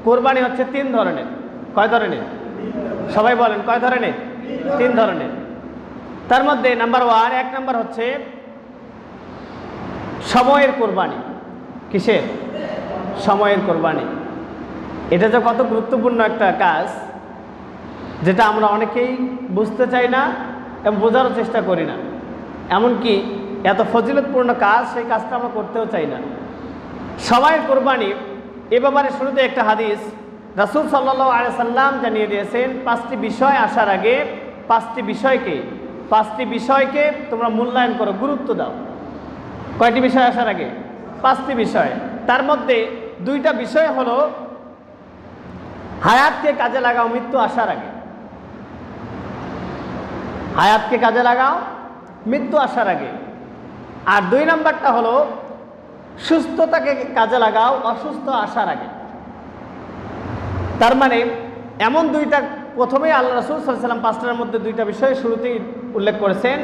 কোরবানি হচ্ছে 3 ধরনের। কয় ধরনের? সবাই বলেন কয় ধরনের? 3 ধরনের। তার মধ্যে নাম্বার 1, 1 নাম্বার হচ্ছে সময়ের কোরবানি। কিসের? সময়ের কোরবানি। এটা যে কত গুরুত্বপূর্ণ একটা কাজ, যেটা আমরা অনেকেই বুঝতে চাই না এবং বোঝারও চেষ্টা করি না। এমনকি এত ফজিলতপূর্ণ কাজ, সেই কাজটা আমরা করতেও চাই না। সময়ের কোরবানি এ ব্যাপারে শুরুতে একটা হাদিস রাসূল সাল্লাল্লাহু আলাইহি সাল্লাম জানিয়ে দিয়েছেন, 5টি বিষয় আসার আগে 5টি বিষয়কে তোমরা মূল্যায়ন করো, গুরুত্ব দাও। কয়টি বিষয় আসার আগে? 5টি বিষয়। তার মধ্যে 2টা বিষয় হলো হায়াতকে কাজে লাগাও মৃত্যু আসার আগে। হায়াতকে কাজে লাগাও মৃত্যু আসার আগে। আর 2 নাম্বারটা হলো সুস্থতাকে কাজে লাগাও অসুস্থ আসার আগে। তার মানে এমন 2টা, প্রথমেই আল্লাহ রাসূল সাল্লাল্লাহু আলাইহি ওয়াসাল্লাম 5টার মধ্যে 2টা বিষয় শুরুতেই উল্লেখ করেছেন,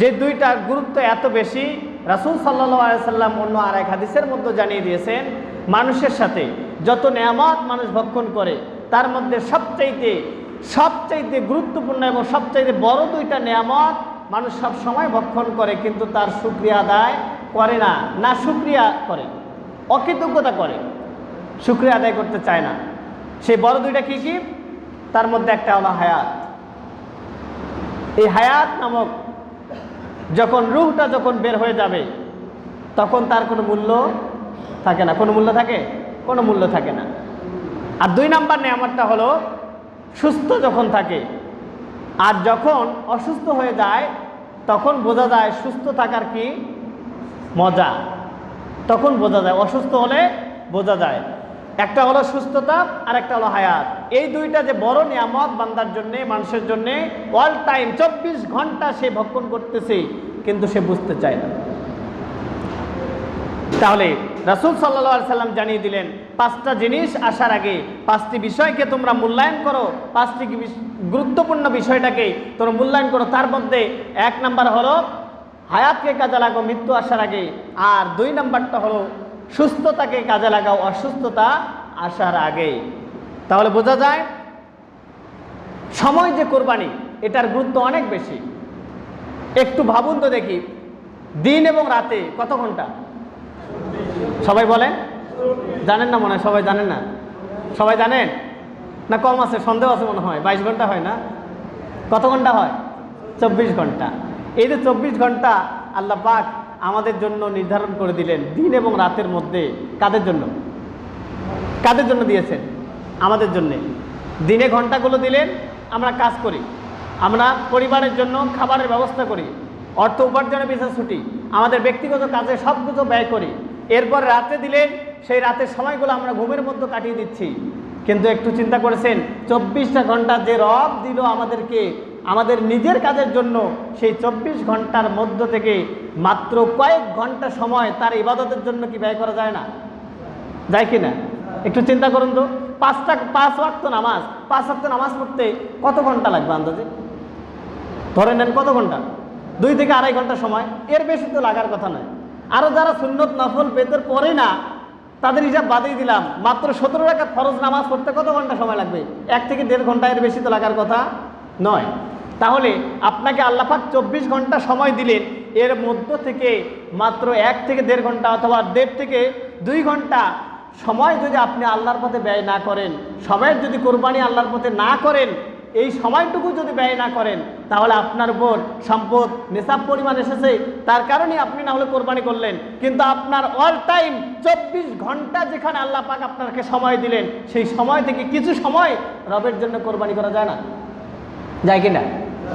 যে 2টার গুরুত্ব এত বেশি। রাসূল সাল্লাল্লাহু আলাইহি ওয়াসাল্লাম অন্য আরেক হাদিসের মধ্যে জানিয়ে দিয়েছেন, মানুষের সাথে যত নেয়ামত মানুষ ভক্ষণ করে তার মধ্যে সবচাইতে গুরুত্বপূর্ণ এবং সবচাইতে বড় 2টা নেয়ামত মানুষ সব সময় ভক্ষণ করে, কিন্তু তার শুকরিয়া আদায় করে না, না শুকরিয়া করে, অকৃতজ্ঞতা করে, শুকরিয়া আদায় করতে চায় না। সেই বড় 2টা কি কি? তার মধ্যে একটা হলো হায়াত। এই হায়াত নামক রূহটা যখন বের হয়ে যাবে, তখন তার কোনো মূল্য থাকে না। কোনো মূল্য থাকে? কোনো মূল্য থাকে না। আর 2 নাম্বার নেয়ামতটা হলো সুস্থ যখন থাকে। আর যখন অসুস্থ হয়ে যায় তখন বোঝা যায় সুস্থ থাকার কি মজা, তখন বোঝা যায়। অসুস্থ হলে বোঝা যায়। একটা হলো সুস্থতা আর একটা হলো হায়াত। এই 2টা যে বড় নিয়ামত বান্দার জন্যে, মানুষের জন্যে অল টাইম 24 ঘন্টা সে ভক্ষণ করতেছে, কিন্তু সে বুঝতে চায় না। তাহলে রাসূল সাল্লাল্লাহু আলাইহি সাল্লাম জানিয়ে দিলেন, 5টা জিনিস আসার আগে 5টি বিষয়কে তোমরা মূল্যায়ন করো, 5টি গুরুত্বপূর্ণ বিষয়টাকে তোমরা মূল্যায়ন করো। তার মধ্যে 1 নাম্বার হলো হায়াতকে কাজে লাগাও মৃত্যু আসার আগে, আর 2 নাম্বারটা হলো সুস্থতাকে কাজে লাগাও অসুস্থতা আসার আগে। তাহলে বোঝা যায় সময় যে কোরবানি, এটার গুরুত্ব অনেক বেশি। একটু ভাবুন তো দেখি, দিন এবং রাতে কত ঘন্টা? সবাই বলেন। জানেন না মনে হয়? সবাই জানেন না? সবাই জানেন না? কম আছে, সন্দেহ আছে মনে হয়। 22 ঘন্টা হয় না? কত ঘন্টা হয়? 24 ঘন্টা। এই যে 24 ঘন্টা আল্লাহ পাক আমাদের জন্য নির্ধারণ করে দিলেন দিন এবং রাতের মধ্যে। কাদের জন্য? কাদের জন্য দিয়েছেন? আমাদের জন্যে। দিনে ঘন্টাগুলো দিলেন, আমরা কাজ করি, আমরা পরিবারের জন্য খাবারের ব্যবস্থা করি, অর্থ উপার্জনের পিছনে ছুটি, আমাদের ব্যক্তিগত কাজে সব কিছু ব্যয় করি। এরপর রাতে দিলেন, সেই রাতের সময়গুলো আমরা ঘুমের মধ্যে কাটিয়ে দিচ্ছি। কিন্তু একটু চিন্তা করেছেন, 24টা ঘন্টা যে রব দিল আমাদেরকে আমাদের নিজের কাজের জন্য, সেই 24 ঘন্টার মধ্য থেকে মাত্র কয়েক ঘন্টা সময় তার ইবাদতের জন্য কি ব্যয় করা যায় না? যায় কি না? একটু চিন্তা করুন তো। 5 ওয়াক্ত নামাজ, 5 ওয়াক্ত নামাজ পড়তে কত ঘন্টা লাগবে আন্দাজে? ধরে নেন কত ঘন্টা? 2 থেকে 2.5 ঘন্টা সময়, এর বেশি তো লাগার কথা নয়। আরও যারা সুন্নত নফল বেতর পড়ে না, তাদের হিসাব বাদেই দিলাম, মাত্র 17 রাকাত ফরজ নামাজ পড়তে কত ঘন্টা সময় লাগবে? 1 থেকে 1.5 ঘন্টা, এর বেশি তো লাগার কথা নয়। তাহলে আপনাকে আল্লাহ পাক 24 ঘন্টা সময় দিলেন, এর মধ্য থেকে মাত্র 1 থেকে 1.5 ঘন্টা অথবা 1.5 থেকে 2 ঘন্টা সময় যদি আপনি আল্লাহর পথে ব্যয় না করেন, সময়ের যদি কোরবানি আল্লাহর পথে না করেন, এই সময়টুকু যদি ব্যয় না করেন, তাহলে আপনার উপর সম্পদ নিসাব পরিমাণ এসেছে, তার কারণে আপনি না হলে কোরবানি করলেন, কিন্তু আপনার অল টাইম 24 ঘন্টা যেখানে আল্লাহ পাক আপনাকে সময় দিলেন, সেই সময় থেকে কিছু সময় রবের জন্য কোরবানি করা যায় না? যায় কি না?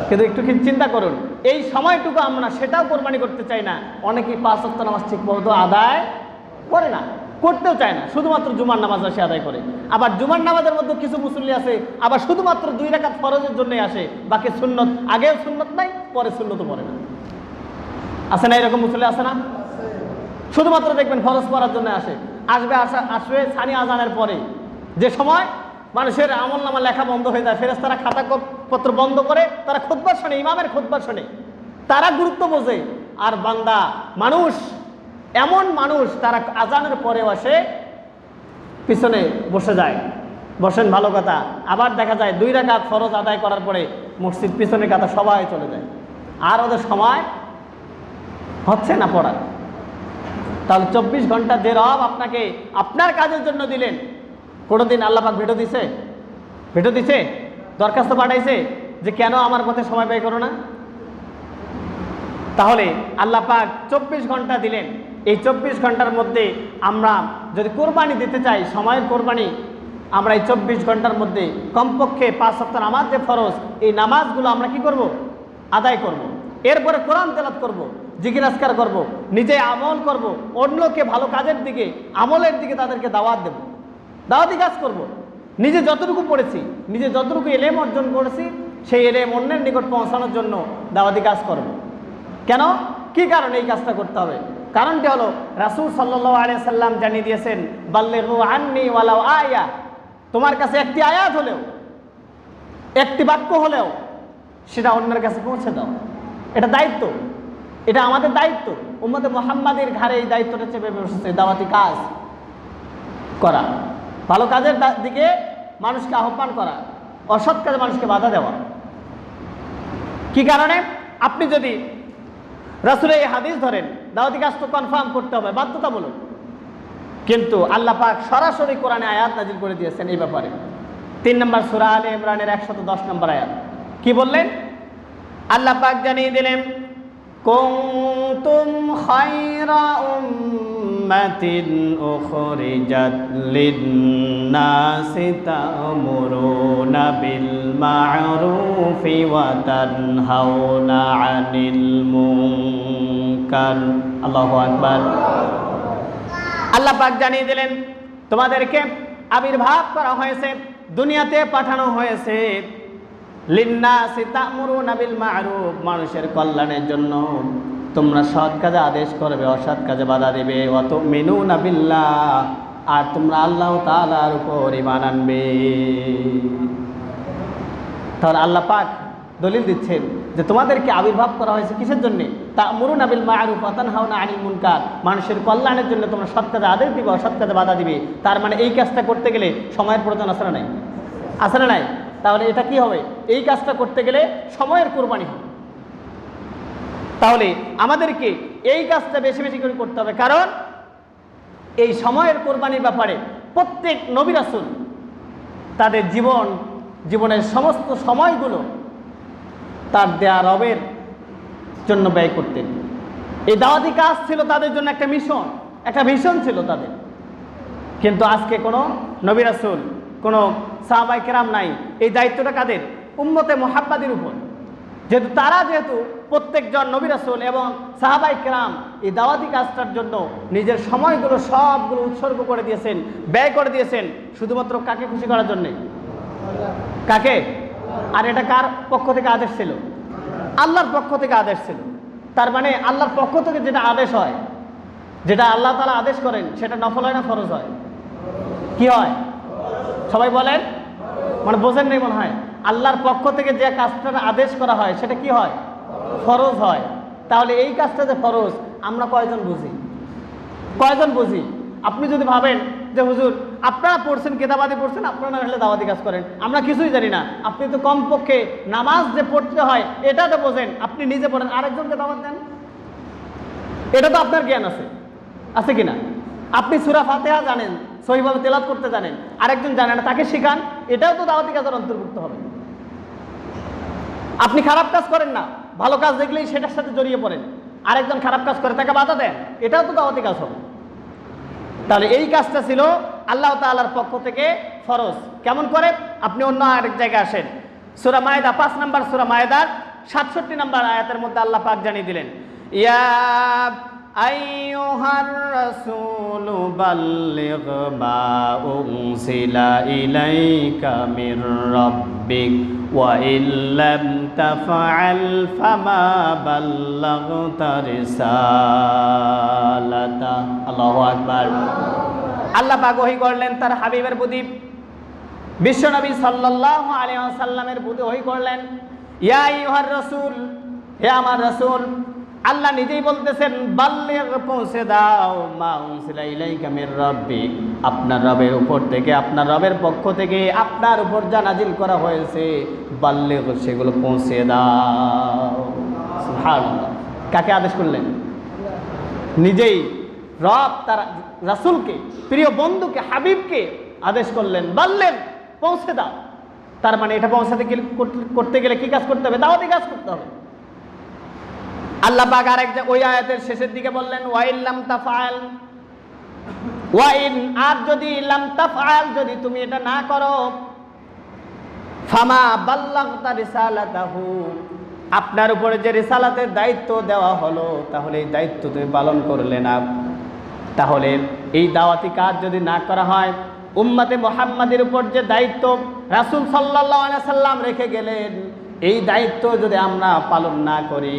কিন্তু একটু চিন্তা করুন, এই সময়টুকু আমরা সেটাও কোরবানি করতে চাই না। অনেকেই 5 ওয়াক্ত নামাজ ঠিকমতো আদায় করে না, করতেও চায় না, শুধুমাত্র জুমার নামাজ আসে আদায় করে। আবার জুমার নামাজের মধ্যে কিছু মুসল্লি আছে আবার শুধুমাত্র 2 রাকাত ফরজের জন্যই আসে, বাকি সুন্নত, আগেও সুন্নত নাই, পরে সুন্নতও পড়ে না। আছে না এরকম মুসল্লি? আছে না? শুধুমাত্র দেখবেন ফরজ পড়ার জন্য আসে। আসবে সানি আজানের পরে, যে সময় মানুষের আমল নামা লেখা বন্ধ হয়ে যায়, ফেরেশতারা খাতা পত্র বন্ধ করে, তারা খুতবা শোনে, ইমামের খুতবা শোনে, তারা গুরুত্ব বোঝে। আর বান্দা মানুষ, এমন মানুষ তারা আজানের পরেও আসে, পিছনে বসে যায়, বসেন ভালো কথা। আবার দেখা যায় 2 রাকাত ফরজ আদায় করার পরে মসজিদ পিছনের কাতা সবাই চলে যায়, আর ওদের সময় হচ্ছে না পড়ার। তাহলে 24 ঘন্টা যে রব আপনাকে আপনার কাজের জন্য দিলেন, কোনোদিন আল্লাহ পাক ভেটো দিছে, দরখাস্ত পাঠাইছে যে কেন আমার পথে সময় ব্যয় করো না? তাহলে আল্লাহ পাক 24 ঘন্টা দিলেন। এই 24 ঘন্টার মধ্যে আমরা যদি কোরবানি দিতে চাই, সময়ের কোরবানি, আমরা এই 24 ঘন্টার মধ্যে কমপক্ষে 5 ওয়াক্ত নামাজ যে ফরজ, এই নামাজগুলো আমরা কি করব? আদায় করব। এরপরে কোরআন তেলাওয়াত করব, জিকির আজকার করব, নিজে আমল করব, অন্যকে ভালো কাজের দিকে, আমলের দিকে তাদেরকে দাওয়াত দেব, দাওয়াতি কাজ করব। নিজে যতটুকু পড়েছি, নিজে যতটুকু এলেম অর্জন করেছি, সেই এলেম অন্যের নিকট পৌঁছানোর জন্য দাওয়াতি কাজ করব। কেন, কি কারণে এই কাজটা করতে হবে? কারণটি হলো রাসূল সাল্লাল্লাহু আলাইহি সাল্লাম জানিয়ে দিয়েছেন, বাল্লিগু আন্নি ওয়ালাউ আয়া, তোমার কাছে একটি আয়াত হলেও, একটি বাক্য হলেও সেটা অন্যের কাছে পৌঁছে দাও। এটা দায়িত্ব, এটা আমাদের দায়িত্ব। উম্মতে মুহাম্মাদের ঘাড়ে এই দায়িত্বটা চেপে বসেছে, দাওয়াতি কাজ করা, ভালো কাজের দিকে মানুষকে আহ্বান করা, অসৎ কাজে মানুষকে বাধা দেওয়া। কি কারণে? আপনি যদি রাসূলের এই হাদিস ধরেন, দাওয়াতি কাজ তো কনফার্ম করতে হবে, বাধ্যতামূলক। কিন্তু আল্লাহ পাক সরাসরি কোরআনে আয়াত নাজিল করে দিয়েছেন এই ব্যাপারে। 3 নম্বর সূরা আলে ইমরানের 110 নম্বর আয়াত। কি বললেন? আল্লাহ পাক জানিয়ে দিলেন, কুনতুম খায়রা উম্মাতিন উখরিজাত লিন-নাসি তা'মুরুনা বিল মা'রুফি ওয়া তানহাউনা 'আনিল মুনকার। আল্লাহু আকবার। আল্লাহ পাক জানিয়ে দিলেন, তোমাদেরকে আবির্ভাব করা হয়েছে, দুনিয়াতে পাঠানো হয়েছে, লিন্নাসি তা'মুরুনা বিল মা'রুফ, মানুষের কল্যাণের জন্য। তোমরা সৎ কাজে আদেশ করবে, অসৎ কাজে বাধা দিবে। ওয়া তু'মিনুনা বিল্লাহ, আর তোমরা আল্লাহ তাআলার উপর ঈমান আনবে। তাহলে আল্লাহ পাক দলিল দিচ্ছেন যে তোমাদেরকে আবির্ভাব করা হয়েছে কিসের জন্য? তা'মুরুনা বিল মা'রুফ ওয়া তানহাউনা আনিল মুনকার, মানুষের কল্যাণের জন্য তোমরা সৎ কাজে আদেশ দিবে, অসৎ কাজে বাধা দিবে। তার মানে এই কাজটা করতে গেলে সময়ের প্রয়োজন আছে না নাই? আছে না নাই? তাহলে এটা কি হবে? এই কাজটা করতে গেলে সময়ের কোরবানি হবে। তাহলে আমাদেরকে এই কাজটা বেশি বেশি করে করতে হবে, কারণ এই সময়ের কোরবানির ব্যাপারে প্রত্যেক নবী রাসূল তাদের জীবনের সমস্ত সময়গুলো তার দেয়া রবের জন্য ব্যয় করতেন। এই দাওয়াতি কাজ ছিল তাদের জন্য একটা মিশন, একটা ভিশন ছিল তাদের। কিন্তু আজকে কোনো নবী রাসূল, কোনো সাহাবায়ে কেরাম নাই। এই দায়িত্বটা কাদের? উম্মতে মুহাম্মাদের উপর। যেহেতু প্রত্যেকজন নবী রাসূল এবং সাহাবায়ে কেরাম এই দাওয়াতি কাজটার জন্য নিজের সময়গুলো সবগুলো উৎসর্গ করে দিয়েছেন, ব্যয় করে দিয়েছেন, শুধুমাত্র কাকে খুশি করার জন্যে? কাকে? আর এটা কার পক্ষ থেকে আদেশ ছিল? আল্লাহর পক্ষ থেকে আদেশ ছিল। তার মানে আল্লাহর পক্ষ থেকে যেটা আদেশ হয়, যেটা আল্লাহ তাআলা আদেশ করেন, সেটা নফল হয় না ফরজ হয়? কি হয়? সবাই বলেন, মানে বোঝেন নেই মনে হয়। আল্লাহর পক্ষ থেকে যে কাজটার আদেশ করা হয় সেটা কি হয়? ফরজ হয়। তাহলে এই কাজটা যে ফরজ, আমরা কয়জন বুঝি? আপনি যদি ভাবেন যে হুজুর আপনারা পড়ছেন, কেতাবাদি পড়ছেন, আপনারা হলে দাওয়াতি কাজ করেন, আমরা কিছুই জানি না। আপনি তো কমপক্ষে নামাজ যে পড়তে হয় এটা তো বোঝেন, আপনি নিজে পড়েন, আরেকজনকে দাওয়াত দেন, এটা তো আপনার জ্ঞান আছে কিনা? আপনি সূরা ফাতিহা জানেন, সহিভাবে তেলাওয়াত করতে জানেন, আরেকজন জানে না, তাকে শেখান, এটাও তো দাওয়াতি কাজের অন্তর্ভুক্ত হবে। আপনি খারাপ কাজ করেন না, ভালো কাজ দেখলেই সেটার সাথে জড়িয়ে পড়েন, আরেকজন খারাপ কাজ করে তাকে বাধা দেন, এটাও তো দাওয়াতি কাজ হবে। তাহলে এই কাজটা ছিল আল্লাহ তাআলার পক্ষ থেকে ফরজ। কেমন করে? আপনি অন্য আরেক জায়গায় আসেন, সূরা মায়েদা 5 নম্বর সূরা মায়েদার 67 নম্বর আয়াতের মধ্যে আল্লাহ পাক জানিয়ে দিলেন, ইয়া আইয়ুহার রাসূলু বাল্লিগ মা উনজিলা ইলাইকা মির রাব্বিক ওয়া ইল্লাম তাফআল ফামা বাল্লাগতা রিসালাতা। আল্লাহু আকবার। আল্লাহ পাক ওহী করলেন তার হাবিবের প্রতি, বিশ্বনবী সাল্লাল্লাহু আলাইহি ওয়াসাল্লামের প্রতি ওহী করলেন, ইয়া আইয়ুহার রাসূল, হে আমার রাসূল, আল্লাহ নিজেই বলতেছেন বাল্লিগ, পৌঁছে দাও মা উনসিলা ইলাইকা মির রাব্বিক, আপনার রবের উপর থেকে, আপনার রবের পক্ষ থেকে আপনার উপর যা নাজিল করা হয়েছে, বাল্লিগ, সেগুলো পৌঁছে দাও। সুবহানাল্লাহ। কাকে আদেশ করলেন? নিজেই রব তার রাসূলকে, প্রিয় বন্ধুকে, হাবিবকে আদেশ করলেন বাল্লিগ, পৌঁছে দাও। তার মানে এটা পৌঁছাতে গেলে, করতে গেলে কি কাজ করতে হবে? দাওয়াতি কাজ করতে হবে। আল্লাহ পাক আরেকটা ওই আয়াতের শেষের দিকে বললেন ওয়াইন লাম তাফআল, ওয়াইন, আর যদি লাম তাফআল, যদি তুমি এটা না করো, ফামা বাল্লাগতা রিসালাতাহু, আপনার উপরে যে রিসালাতের দায়িত্ব দেওয়া হলো, তাহলে এই দায়িত্ব তুমি পালন করলে না। তাহলে এই দাওয়াতি কাজ যদি না করা হয়, উম্মতে মুহাম্মাদের উপর যে দায়িত্ব রাসূল সাল্লাল্লাহু আলাইহি সাল্লাম রেখে গেলেন, এই দায়িত্ব যদি আমরা পালন না করি,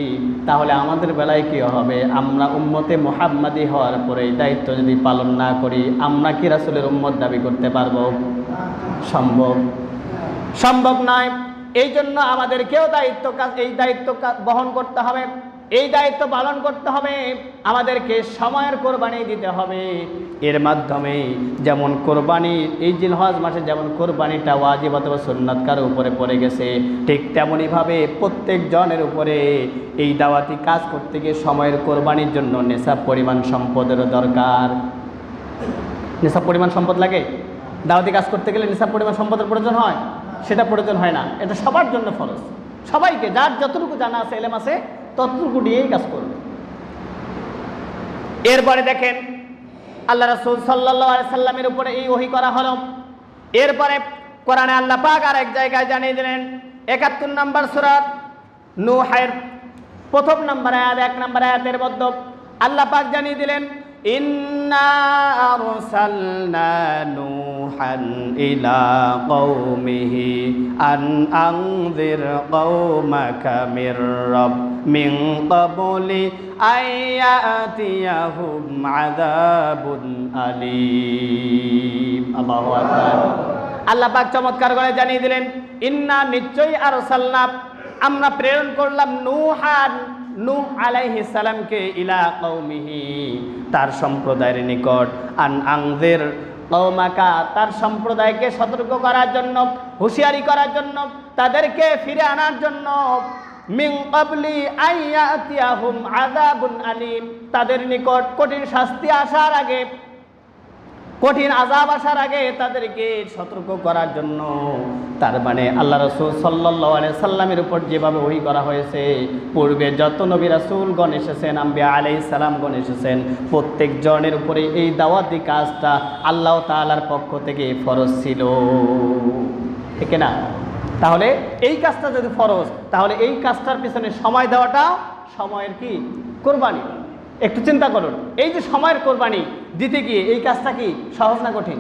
তাহলে আমাদের বেলায় কি হবে? আমরা উম্মতে মুহাম্মাদি হওয়ার পরে এই দায়িত্ব যদি পালন না করি, আমরা কি রাসূলের উম্মত দাবি করতে পারবো? সম্ভব নয়। এই জন্য আমাদেরকেও এই দায়িত্ব বহন করতে হবে, এই দায়িত্ব পালন করতে হবে। আমাদেরকে সময়ের কোরবানি দিতে হবে। এর মাধ্যমে যেমন কোরবানি, এই জিলহজ মাসে যেমন কোরবানিটা ওয়াজিব অথবা সুন্নাত কারো উপরে পড়ে গেছে, ঠিক তেমনইভাবে প্রত্যেক জনের উপরে এই দাওয়াতি কাজ করতে গিয়ে সময়ের কোরবানির জন্য নেশাব পরিমাণ সম্পদেরও দরকার। নেশাব পরিমাণ সম্পদ লাগে? দাওয়াতি কাজ করতে গেলে নেশাব পরিমাণ সম্পদের প্রয়োজন হয়? সেটা প্রয়োজন হয় না। এটা সবার জন্য ফরজ। সবাইকে, যার যতটুকু জানা আছে, এলেম আছে, ততটুকু দিয়েই কাজ করবে। এরপরে দেখেন আল্লাহ রাসূল সাল্লাল্লাহু আলাইহি সাল্লামের উপরে এই ওহী করা হলো। এরপরে কোরআনে আল্লাহ পাক আর এক জায়গায় জানিয়ে দিলেন, ৭১ নম্বর সূরা নূহের ১ম নম্বর আয়াত, ১ নম্বর আয়াতের মধ্যে আল্লাহ পাক জানিয়ে দিলেন, ইন্না আরসালনা নূহান ইলা কওমিহি আন আনযির কওমাকা মিন ক্বাবলি আয়াতিয়াহুম আযাবুন আলীম। আল্লাহু আকবার। আল্লাহ পাক চমৎকার করে জানিয়ে দিলেন, ইন্না, নিশ্চয়ই, আরসালনা, আমরা প্রেরণ করলাম, নূহ আলাইহিস সালামকে ইলা কওমিহি, তার সম্প্রদায়ের নিকট, আন আনযির কওমাকা, তার সম্প্রদায়কে সতর্ক করার জন্য, হুঁশিয়ারি করার জন্য, তাদেরকে ফিরে আনার জন্য, মিন ক্বাবলি আয়াতিয়াহুম আযাবুন আলীম, তাদের নিকট কঠিন শাস্তি আসার আগে, কঠিন আযাব আসার আগে তাদেরকে সতর্ক করার জন্য। তার মানে আল্লাহ রাসূল সাল্লাল্লাহু আলাইহি সাল্লামের উপর যেভাবে ওহী করা হয়েছে, পূর্বে যত নবী রাসূলগণ এসেছেন, আম্বিয়া আলাইহিস সালামগণ এসেছেন, প্রত্যেক জনের উপরে এই দাওয়াতি কাজটা আল্লাহ তাআলার পক্ষ থেকে ফরজ ছিল, ঠিক না? তাহলে এই কাজটা যদি ফরজ, তাহলে এই কাজটার পিছনে সময় দেওয়াটা সময়ের কি? কোরবানি। একটু চিন্তা করুন, এই যে সময়ের কোরবানি দিতে গিয়ে এই কাজটা কি সহজ না কঠিন?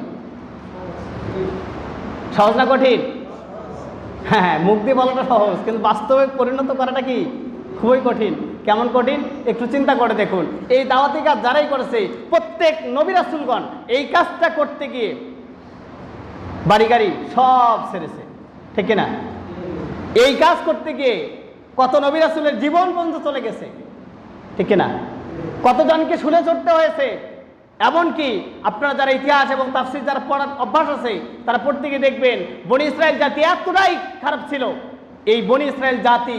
সহজ না কঠিন? হ্যাঁ, মুখ দিয়ে বলাটা সহজ, কিন্তু বাস্তবে পরিণত করাটা কি খুবই কঠিন। কেমন কঠিন? একটু চিন্তা করে দেখুন। এই দাওয়াতি কাজ যারাই করেছে, প্রত্যেক নবী রাসূলগণ এই কাজটা করতে গিয়ে বাড়ি গাড়ি সব ছেড়েছে, ঠিক না? এই কাজ করতে গিয়ে কত নবী রাসূলের জীবন পর্যন্ত চলে গেছে, ঠিক না? কতজনকে শুলে চড়তে হয়েছে। এমনকি আপনারা যারা ইতিহাস এবং তাফসীর যারা পড়ার অভ্যাস আছে, তারা পড়তে গিয়ে দেখবেন বনি ইসরাইল জাতি এতটাই খারাপ ছিল, এই বনি ইসরাইল জাতি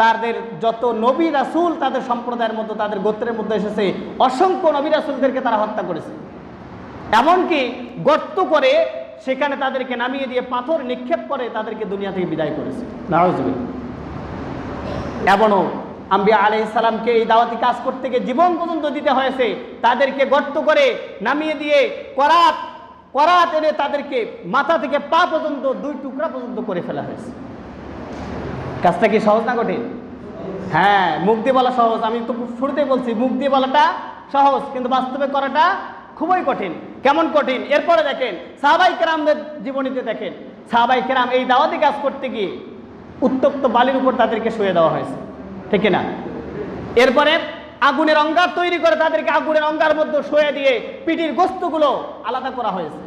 তাদের যত নবী রাসূল তাদের সম্প্রদায়ের মধ্যে, তাদের গোত্রের মধ্যে এসেছে, অসংখ্য নবী রাসূলদেরকে তারা হত্যা করেছে। এমনকি গর্ত করে সেখানে তাদেরকে নামিয়ে দিয়ে পাথর নিক্ষেপ করে তাদেরকে দুনিয়া থেকে বিদায় করেছে। নাউযুবিল্লাহ। এমনও আম্বিয়া আলাইহিস সালামকে এই দাওয়াতি কাজ করতে গিয়ে জীবন পর্যন্ত দিতে হয়েছে, তাদেরকে গর্ত করে নামিয়ে দিয়ে করাত এনে তাদেরকে মাথা থেকে পা পর্যন্ত 2 টুকরা পর্যন্ত করে ফেলা হয়েছে। কাজটা কি সহজ না কঠিন? হ্যাঁ, মুখ দিয়ে বলা সহজ, আমি তো শুরুতেই বলছি, মুখ দিয়ে বলাটা সহজ, কিন্তু বাস্তবে করাটা খুবই কঠিন। কেমন কঠিন? এরপরে দেখেন সাহাবায়ে কেরামদের জীবনীতে দেখেন, সাহাবায়ে কেরাম এই দাওয়াতি কাজ করতে গিয়ে উত্তপ্ত বালির উপর তাদেরকে শুয়ে দেওয়া হয়েছে, ঠিক না? এরপরে আগুনের অঙ্গার তৈরি করে তাদেরকে আগুনের অঙ্গার মধ্যে শুয়ে দিয়ে পিঠির গোস্তগুলো আলাদা করা হয়েছে।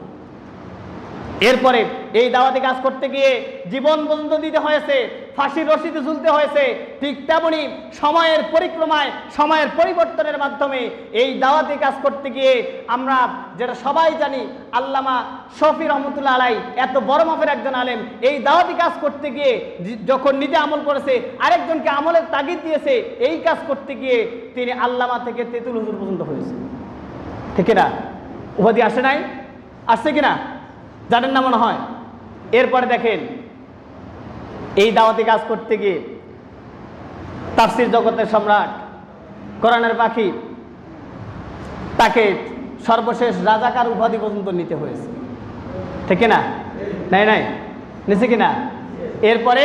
এরপরে এই দাওয়াতি কাজ করতে গিয়ে জীবন পর্যন্ত দিতে হয়েছে। ফাঁসির রশিতে ঝুলতে হয়েছে, ঠিক তেমনি সময়ের পরিক্রমায়, সময়ের পরিবর্তনের মাধ্যমে এই দাওয়াতি কাজ করতে গিয়ে আমরা যেটা সবাই জানি, আল্লামা শফি রহমতুল্লাহ আলাই এত বড় মাপের একজন আলেম, এই দাওয়াতি কাজ করতে গিয়ে যখন নিজে আমল করেছে, আরেকজনকে আমলের তাগিদ দিয়েছে, এই কাজ করতে গিয়ে তিনি আল্লামা থেকে তেতুল হুজুর পর্যন্ত হয়েছে। ঠিক না? উপাধি আসে নাই? আসছে কিনা জানেন না মনে হয়। এরপরে দেখেন, এই দাওয়াতি কাজ করতে গিয়ে তাফসীর জগতের সম্রাট, কোরআনের পাখি, তাকে সর্বশেষ রাজাকার উপাধি পর্যন্ত নিতে হয়েছে। ঠিক না? নাই নাই নিছে কিনা? এরপরে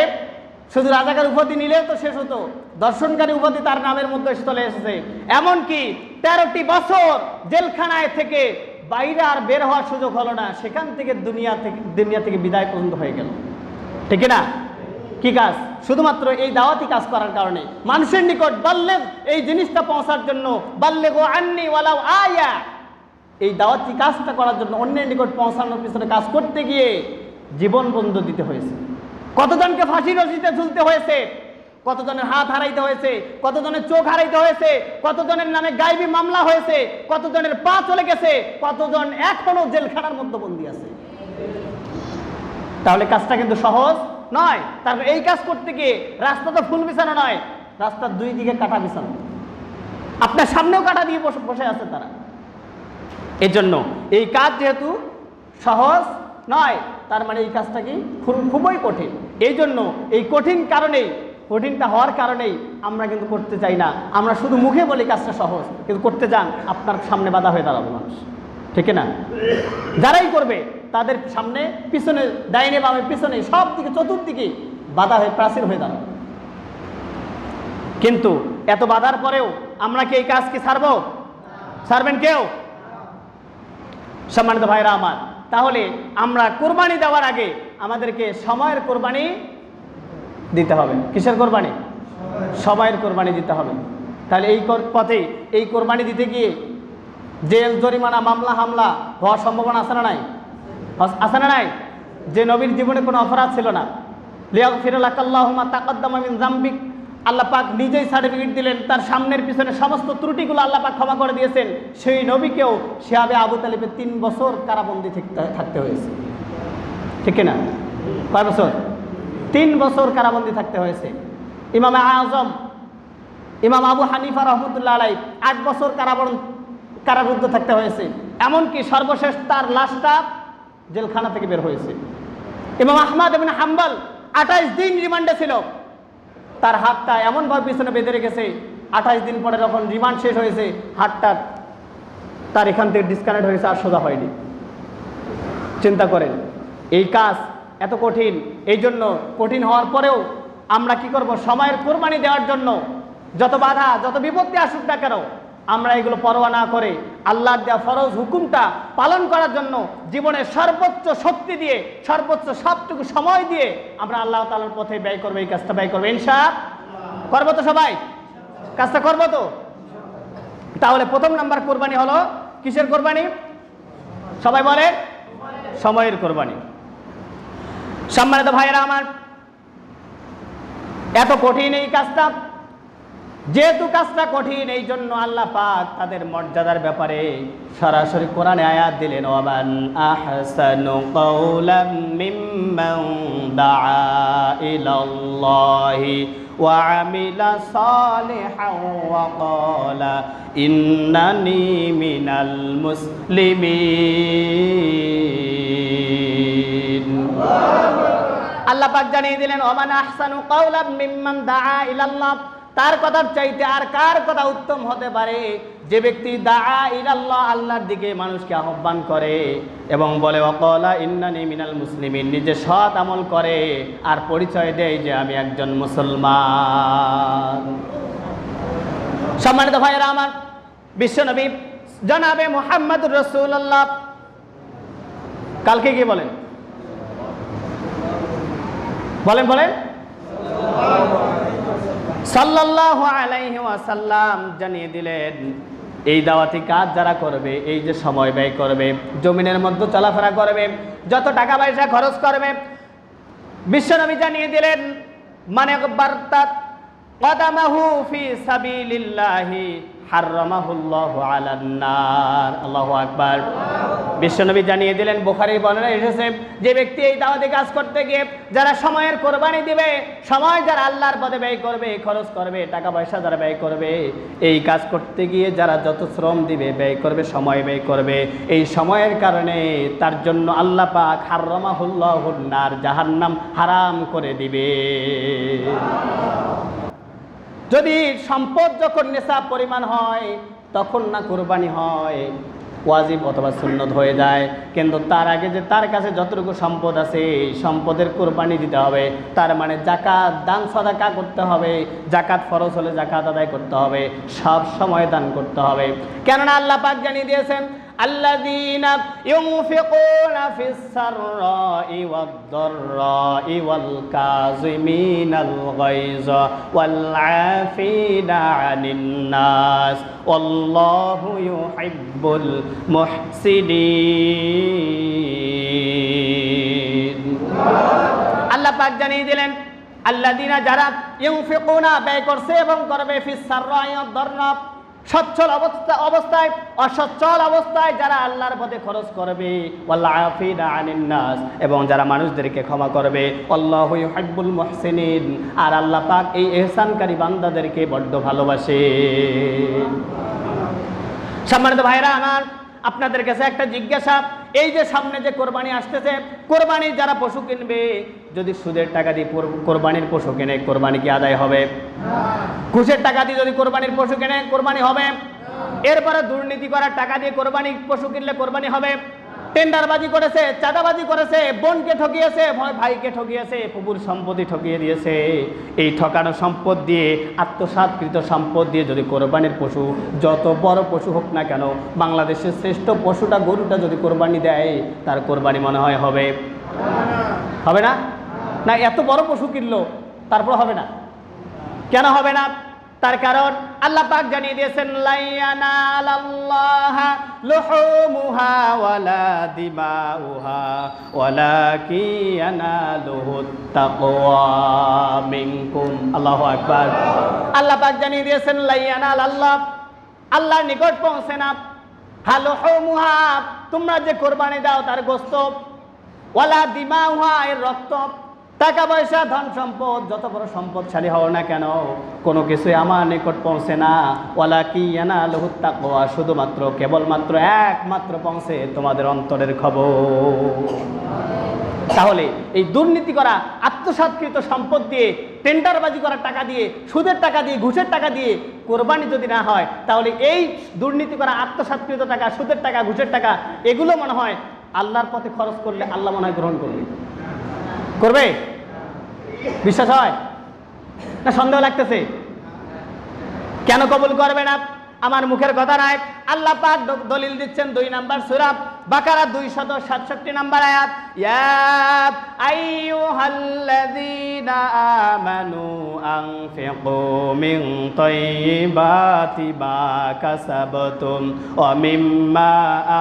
শুধু রাজাকার উপাধি নিলেও তো শেষ হতো, দর্শনকারী উপাধি তার নামের মধ্যে চলে এসেছে। এমনকি 13টি বছর জেলখানায় থেকে বাইরে আর বের হওয়ার সুযোগ হলো না, সেখান থেকে দুনিয়া থেকে বিদায় পর্যন্ত হয়ে গেল। ঠিক না? কি কাজ? শুধুমাত্র এই দাওয়াতি কাজ করার কারণে, মানুষের নিকট বাল্লেগ, এই জিনিসটা পৌঁছার জন্য, বাল্লেগু আন্নি ওয়ালাউ আয়া, এই দাওয়াতি কাজটা করার জন্য, অন্যের নিকট পৌঁছানোর পিছনে কাজ করতে গিয়ে জীবন বন্ধ দিতে হয়েছে। কতজনকে ফাঁসির রশিতে ঝুলতে হয়েছে, কতজনের হাত হারাইতে হয়েছে, কতজনের চোখ হারাইতে হয়েছে, কতজনের নামে গায়েবী মামলা হয়েছে, কতজনের পা চলে গেছে, কতজন এখনো জেলখানার মধ্যে বন্দী আছে। তাহলে কাজটা কিন্তু সহজ নয়। তারপর এই কাজ করতে গিয়ে রাস্তা তো ফুল বিছানো নয়, রাস্তার দুই দিকে কাটা বিছানো, আপনার সামনেও কাটা দিয়ে বসে আছে তারা। এই জন্য এই কাজ যেহেতু সহজ নয়, তার মানে এই কাজটা কি খুবই কঠিন। এই জন্য এই কঠিনটা হওয়ার কারণেই আমরা কিন্তু করতে চাই না। আমরা শুধু মুখে বলি কাজটা সহজ, কিন্তু করতে যান আপনার সামনে বাধা হয়ে দাঁড়াবে মানুষ। ঠিক না? যারাই করবে তাদের সামনে, পিছনে, ডাইনে বামে, পিছনে, সব দিকে, চতুর্দিকে বাধা হয়ে, প্রাচীর হয়ে দাঁড়াবে। কিন্তু এত বাধার পরেও আমরা কি এই কাজ কি ছাড়বো? ছাড়বেন কেউ? সম্মানিত ভাইরা আমার, তাহলে আমরা কোরবানি দেওয়ার আগে আমাদেরকে সময়ের কোরবানি দিতে হবে। কিসের কোরবানি? সময়ের কোরবানি দিতে হবে। তাহলে এই পথে এই কোরবানি দিতে গিয়ে জেল, জরিমানা, মামলা, হামলা হওয়ার সম্ভাবনা আছে না নাই? আছে না নাই? যে নবীর জীবনে কোনো অপরাধ ছিল না, লিয়াগফিরালাকাল্লাহু মা তাকাদ্দামা মিন যামবিক, আল্লাহ পাক নিজেই সার্টিফিকেট দিলেন, তার সামনের পিছনে সমস্ত ত্রুটিগুলো আল্লাহ পাক ক্ষমা করে দিয়েছেন। সেই নবীকেও শিহাবে আবু তালিবের 3 বছর কারাবন্দী থাকতে হয়েছে। ঠিক না? কয় বছর? 3 বছর কারাবন্দী থাকতে হয়েছে। ইমাম আজম ইমাম আবু হানিফা রহমতুল্লাহ আলাইহি 8 বছর কারারুদ্ধ থাকতে হয়েছে। এমনকি সর্বশেষ তার লাশটা জেলখানা থেকে বের হয়েছে। ইমাম আহমদ ইবনে হাম্বল 28 দিন রিমান্ডে ছিল, তার হাতটা এমনভাবে পিছনে বেঁধে রেখেছে, 28 দিন পরে যখন রিমান্ড শেষ হয়েছে, হাতটা তার এখান থেকে ডিসকানেক্ট হয়েছে, আর সোজা হয়নি। চিন্তা করেন, এই কাজ এত কঠিন। এই জন্য কঠিন হওয়ার পরেও আমরা কি করব? সময়ের কোরবানি দেওয়ার জন্য যত বাধা, যত বিপত্তি আসুক না কেন, আমরা এগুলো পরোয়া না করে আল্লাহর দেওয়া ফরজ হুকুমটা পালন করার জন্য জীবনের সর্বোচ্চ শক্তি দিয়ে, সর্বোচ্চ সবটুকু সময় দিয়ে আমরা আল্লাহ তাআলার পথে ব্যয় করবো। এই কাজটা ব্যয় করবো ইনশাআল্লাহ। করবো তো সবাই? কাজটা করবো তো? তাহলে প্রথম নাম্বার কোরবানি হলো কিসের কোরবানি? সবাই বলে সময়ের কোরবানি। সম্মানিত ভাইয়েরা আমার, এত কঠিন এই কাজটা, যেহেতু কাজটা কঠিন, এই জন্য আল্লাহ পাক তাদের মর্যাদার ব্যাপারে সরাসরি কোরআনে আয়াত দিলেন, ওয়ামান আহসানু কাওলাম মিম্মান দাআ ইলাল্লাহি ওয়া আমিলা সালিহান ওয়া ক্বালা ইন্নানি মিনাল মুসলিমিন। আল্লাহ পাক জানিয়ে দিলেন, ওয়ামান আহসানু কাওলাম মিম্মান দাআ ইলাল্লাহ, তার কথার চাইতে আর কার কথা উত্তম হতে পারে? যে ব্যক্তি দাআ ইলাল্লাহ, আল্লাহর দিকে মানুষকে আহ্বান করে এবং বলে ওয়াকালা ইন্নানি মিনাল মুসলিমিন, নিজে সৎ আমল করে আর পরিচয় দেয় যে আমি একজন মুসলমান। সম্মানিত ভাইয়েরা আমার, বিশ্বনবী জনাবে মুহাম্মদুর রাসূলুল্লাহ কালকে কি বলেন? বলেন সাল্লাল্লাহু আলাইহি ওয়াসাল্লাম জানিয়ে দিলেন, এই দাওয়াতি কাজ যারা করবে, এই যে সময় ব্যয় করবে, জমিনের মধ্যে চলাফেরা করবে, যত টাকা পয়সা খরচ করবে, বিশ্বনবী জানিয়ে দিলেন মান ইগবারতাত কদামাহু ফি সাবিলিল্লাহি হারামাহুল্লাহু আলান নার। আল্লাহু আকবার। বিশ্বনবী জানিয়ে দিলেন, বুখারীর বর্ণনা এসেছে, যে ব্যক্তি এই দাওয়াতি কাজ করতে গিয়ে যারা সময়ের কোরবানি দিবে, সময় যারা আল্লাহর পথে ব্যয় করবে, খরচ করবে, টাকা পয়সা যারা ব্যয় করবে, এই কাজ করতে গিয়ে যারা যত শ্রম দিবে, ব্যয় করবে, সময় ব্যয় করবে, এই সময়ের কারণে তার জন্য আল্লাহ পাক হারামাহুল্লাহুন নার, জাহান্নাম হারাম করে দিবে। যদি সম্পদ যখন নেশাব পরিমাণ হয় তখন না কোরবানি হয়, ওয়াজিব অথবা সুন্নত হয়ে যায়। কিন্তু তার আগে যে তার কাছে যতটুকু সম্পদ আছে সম্পদের কোরবানি দিতে হবে। তার মানে জাকাত, দান সাদাকা করতে হবে। জাকাত ফরজ হলে জাকাত আদায় করতে হবে, সব সময় দান করতে হবে। কেননা আল্লাহ পাক জানিয়ে দিয়েছেন, আল্লাযীনা ইউনফিকুনা ফিস সাররাই ওয়াদ দাররাই ওয়াল কাযিমিনাল গায়যা ওয়াল আফিনা আনিন নাস ওয়াল্লাহু ইউহিব্বুল মুহসিনিন। আল্লাহ পাক জানিয়ে দিলেন, আল্লাযীনা যারা ইউনফিকুনা ব্যয় করছে এবং করবে ফিস সাররাই ওয়াদ দাররা, সচ্ছল অবস্থায় অসচ্ছল অবস্থায় যারা আল্লাহর পথে খরচ করবে, ওয়াল আফিনা আনিন নাস, এবং যারা মানুষদেরকে ক্ষমা করবে, আল্লাহু ইউহিব্বুল মুহসিনিন, আর আল্লাহ পাক এই ইহসানকারী বান্দাদেরকে বড্ড ভালোবাসে। সম্মানিত ভাইরা আমার, আপনাদের কাছে একটা জিজ্ঞাসা, এই যে সামনে যে কোরবানি আসতেছে, কোরবানি যারা পশু কিনবে, যদি সুদের টাকা দিয়ে কোরবানির পশু কিনে, কোরবানি কি আদায় হবে? ঘুষের টাকা দিয়ে যদি কোরবানির পশু কিনে, কোরবানি হবে? এরপরে দুর্নীতি করার টাকা দিয়ে কোরবানির পশু কিনলে কোরবানি হবে? টেন্ডারবাজি করেছে, চাঁদাবাজি করেছে, বোনকে ঠকিয়েছে, ভাইকে ঠকিয়েছে, ফুপুর সম্পত্তি ঠকিয়ে দিয়েছে, এই ঠকানো সম্পদ দিয়ে, আত্মসাৎকৃত সম্পদ দিয়ে যদি কোরবানির পশু, যত বড় পশু হোক না কেন, বাংলাদেশের শ্রেষ্ঠ পশুটা গরুটা যদি কোরবানি দেয়, তার কোরবানি মনে হয় হবে? হবে না? না, এত বড় পশু কিনলো তারপর হবে না। কেন হবে না? তার কারণ আল্লাহ পাক জানিয়ে দিয়েছেন, লা ইয়ানালাল্লাহা লুহুমুহা ওয়ালা দিমাউহা ওয়ালাকিন ইয়ানালুহুত তাকওয়া মিনকুম। আল্লাহু আকবার। আল্লাহ পাক জানিয়ে দিয়েছেন, লা ইয়ানালাল্লাহ, আল্লাহর নিকট পৌঁছে না, লুহুমুহা, তোমরা যে কোরবানি দাও তার গোশত, ওয়ালা দিমাউহা, এর রক্ত, টাকা পয়সা, ধন সম্পদ, যত বড় সম্পদশালী হও না কেন, কোনো কিছুই আমার নিকট পৌঁছে না। ওয়ালাকিন ইয়ানালুহুত তাকওয়া, শুধুমাত্র কেবলমাত্র একমাত্র পৌঁছে তোমাদের অন্তরের খবর। তাহলে এই দুর্নীতি করা, আত্মসাৎকৃত সম্পদ দিয়ে, টেন্ডারবাজি করার টাকা দিয়ে, সুদের টাকা দিয়ে, ঘুষের টাকা দিয়ে কোরবানি যদি না হয়, তাহলে এই দুর্নীতি করা, আত্মসাৎকৃত টাকা, সুদের টাকা, ঘুষের টাকা, এগুলো মনে হয় আল্লাহর পথে খরচ করলে আল্লাহ মনে হয় গ্রহণ করবে। করবে? বিশ্বাস হয় না সন্দেহ লাগতেছে? কেন কবুল করবে না? আমার মুখের কথা নয়, আল্লাহ পাক দলিল দিচ্ছেন 2 নম্বর সূরা বাকারা 267 নম্বর আয়াত, ইয়া আইয়ুহাল্লাযীনা আমানু আনফিকু মিন তাইয়্যিবাতি মা কাসাবতুম ওয়া মিম্মা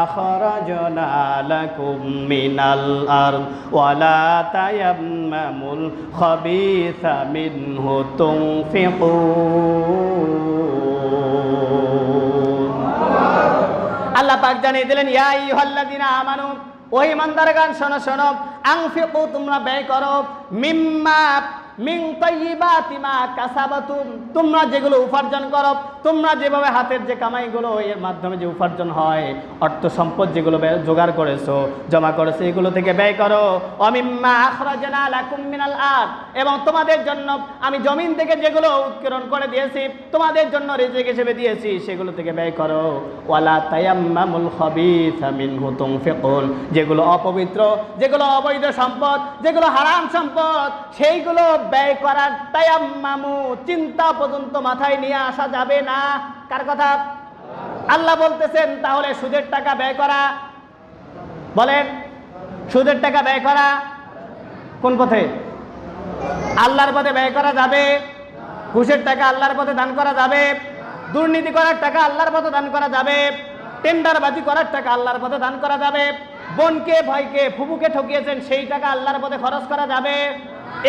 আখরাজনা লাকুম মিনাল আরদ ওয়া লা তায়াম্মামুল খাবিসা মিনহু তুনফিকুন। আল্লাহ পাক জানিয়ে দিলেন, ইয়া আইয়ুহাল্লাযীনা আমানু, ওই ইমানদারগণ শোনো শোনো, আনফিকু, তোমরা ব্যয় করো, মিম্মা, মিন তাইয়্যিবাতি মা কাসাবাতুম, তোমরা যেগুলো উপার্জন করো, তোমরা যেভাবে হাতের যে কামাইগুলো, এর মাধ্যমে যে উপার্জন হয়, অর্থ সম্পদ যেগুলো জোগাড় করেছো, জমা করেছো, এগুলো থেকে ব্যয় করো। ওয়া মিম্মা আখরাজনা লাকুম মিনাল আরদ, এবং তোমাদের জন্য আমি জমিন থেকে যেগুলো উৎকীর্ণ করে দিয়েছি, তোমাদের জন্য রিজিক হিসেবে দিয়েছি, সেগুলো থেকে ব্যয় করো। ওয়ালা তায়াম্মামুল খাবিসা মিনহু তুনফিকুন, যেগুলো অপবিত্র, যেগুলো অবৈধ সম্পদ, যেগুলো হারাম সম্পদ, সেইগুলো ব্যয় করার তায়াম্মামু, চিন্তা পর্যন্ত মাথায় নিয়ে আসা যাবে না। কার কথা? আল্লাহ বলতেছেন। তাহলে সুদের টাকা ব্যয় করা, বলেন, সুদের টাকা ব্যয় করা কোন পথে? আল্লাহর পথে ব্যয় করা যাবে? ঘুষের টাকা আল্লাহর পথে দান করা যাবে? দুর্নীতি করার টাকা আল্লাহর পথে দান করা যাবে? টেন্ডারবাজি করার টাকা আল্লাহর পথে দান করা যাবে? বোনকে, ভাইকে, ফুফুকে ঠকিয়েছেন, সেই টাকা আল্লাহর পথে খরচ করা যাবে?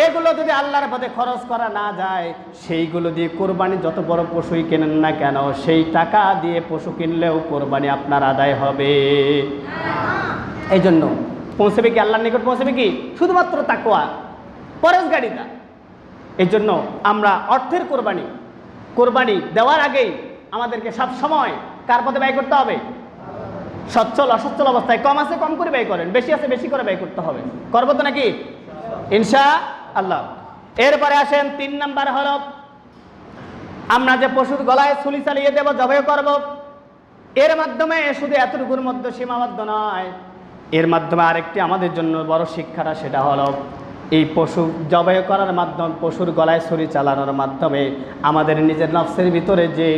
এগুলো যদি আল্লাহর পথে খরচ করা না যায়, সেইগুলো দিয়ে কোরবানি যত বড় পশুই কেনেন না কেন, সেই টাকা দিয়ে পশু কিনলেও কোরবানি আপনার আদায় হবে। এই জন্য পৌঁছবে কি আল্লাহর নিকট? পৌঁছবে কি? শুধুমাত্র তাকওয়া, পরেশগারিতা। এই জন্য আমরা অর্থের কোরবানি দেওয়ার আগেই আমাদেরকে সব সময় কার পথে ব্যয় করতে হবে? সচ্ছল অসচ্ছল অবস্থায়, কম আছে কম করে ব্যয় করেন, বেশি আছে বেশি করে ব্যয় করতে হবে। করবো তো নাকি ইনশাআল্লাহ? এরপরে আসেন 3 নাম্বার হলো, আমরা যে পশুর গলায় ছুরি চালিয়ে দেব, জবাই করব, এর মাধ্যমে শুধু এতটুকুর মধ্যে সীমাবদ্ধ নয়, এর মাধ্যমে আরেকটি আমাদের জন্য বড় শিক্ষাটা, সেটা হলো এই পশু জবাই করার মাধ্যমে, পশুর গলায় ছুরি চালানোর মাধ্যমে আমাদের নিজের নফসের ভিতরে যে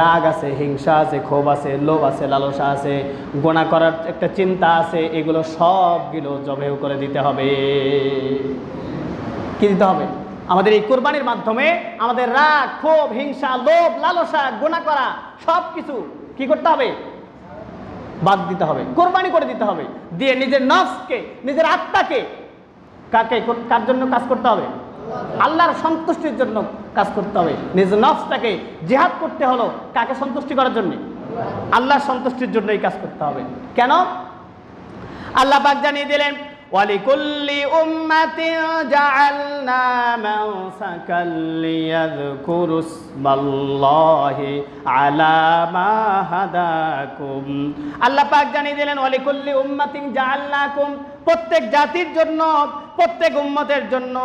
রাগ আছে, হিংসা আছে, ক্ষোভ আছে, লোভ আছে, লালসা আছে, গোনা করার একটা চিন্তা আছে, এগুলো সবগুলো জবাই করে দিতে হবে। কি দিতে হবে? আমাদের এই কোরবানির মাধ্যমে আমাদের রাগ, ক্ষোভ, হিংসা, লোভ, লালসা, গোনা করা সব কিছু কি করতে হবে? বাদ দিতে হবে, কোরবানি করে দিতে হবে। দিয়ে নিজের নফসকে, নিজের আত্মাকে, কার জন্য কাজ করতে হবে? আল্লাহর সন্তুষ্টির জন্য কাজ করতে হবে। নিজের নফসটাকে জিহাদ করতে হলো কাকে সন্তুষ্টি করার জন্য? আল্লাহর সন্তুষ্টির জন্যই কাজ করতে হবে। কেন? আল্লাহ পাক জানিয়ে দিলেন, ওয়ালিকুল্লি উম্মাতিন জাআলনা মানসাকাল লিয়াযকুরু ইসমাল্লাহি আলা মা হাদাকুম। আল্লাহ পাক জানিয়ে দিলেন, ওয়ালিকুল্লি উম্মাতিন জাআলনাকুম, প্রত্যেক জাতির জন্য, প্রত্যেক উম্মতের জন্য